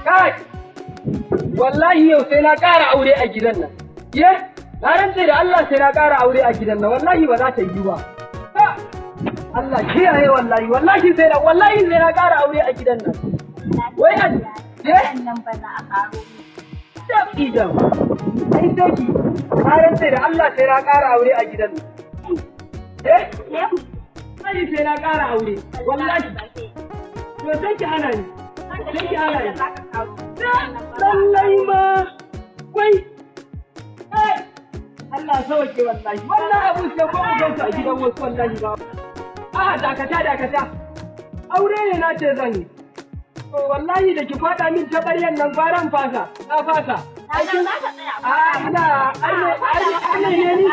Kai! Wallahi yau sai na ƙara aure a gidan nan. Ye? Na rantse da Allah sai na ƙara aure a gidan nan. Wallahi ba za ta yi ba. Allah kiyaye wallahi sai na ƙara aure a gidan nan. Wai a ye? Nan ba za a karo. Tafi da. Ai doki. Na rantse da Allah sai na ƙara aure a gidan nan. Ye? Ai sai na ƙara aure. Wallahi. To sai ki hana ni. Sai ki hana ni. Lallai ma. Wai. Allah sauke wallahi. Wannan abu sai ko mu gansu a gidan wasu wallahi ba. A'a dakata. Aure ne na ce zan yi. To wallahi da ki faɗa min ta ƙaryan nan faran fasa. Na fasa. Na za ka tsaya. Ana ne ni.